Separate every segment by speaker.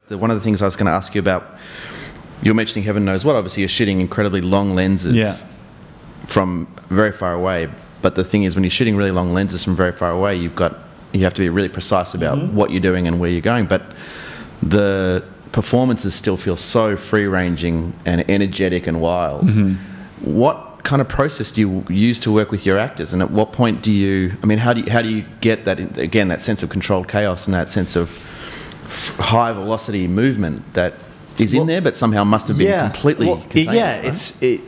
Speaker 1: One of the things I was going to ask you about, you're mentioning Heaven Knows What. Obviously, you're shooting incredibly long lenses from very far away. But the thing is, when you're shooting really long lenses from very far away, you have to be really precise about what you're doing and where you're going. But the performances still feel so free-ranging and energetic and wild. What kind of process do you use to work with your actors, and at what point do you? I mean, how do you get that, again, that sense of controlled chaos and that sense of high velocity movement that is in there, but somehow must have been completely contained, right?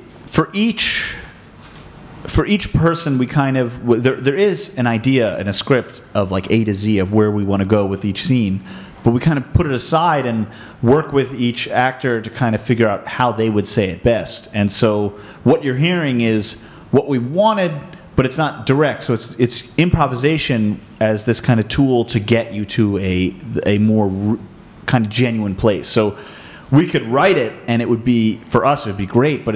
Speaker 1: For each person, we kind of there is an idea and a script of like A to Z of where we want to go with each scene, but we kind of put it aside and work with each actor to kind of figure out how they would say it best. And so what you're hearing is what we wanted, but it's not direct. So it's improvisation as this kind of tool to get you to a more kind of genuine place. So we could write it, and it would be, for us, it would be great, but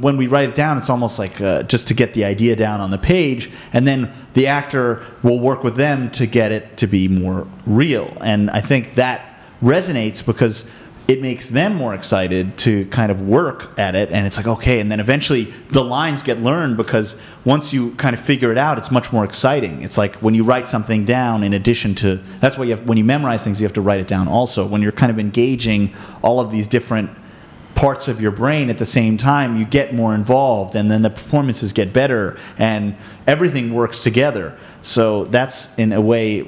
Speaker 1: when we write it down, it's almost like just to get the idea down on the page, and then the actor will work with them to get it to be more real. And I think that resonates because it makes them more excited to kind of work at it, and it's like, okay, and then eventually the lines get learned, because once you kind of figure it out, it's much more exciting. It's like when you write something down, in addition to, that's why when you memorize things, you have to write it down also. When you're kind of engaging all of these different parts of your brain at the same time, you get more involved, and then the performances get better, and everything works together. So that's, in a way,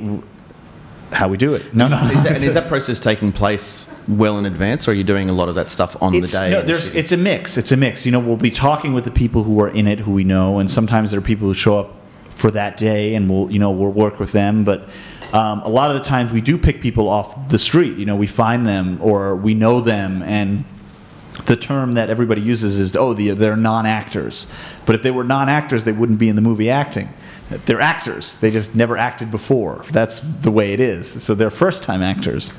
Speaker 1: how we do it. Is that process taking place well in advance, or are you doing a lot of that stuff on the day?
Speaker 2: No, it's a mix. It's a mix. You know, we'll be talking with the people who are in it, who we know, and sometimes there are people who show up for that day, and we'll work with them. But a lot of the times we do pick people off the street. You know, we find them or we know them, and the term that everybody uses is, they're non-actors. But if they were non-actors, they wouldn't be in the movie acting. They're actors. They just never acted before. That's the way it is. So they're first-time actors.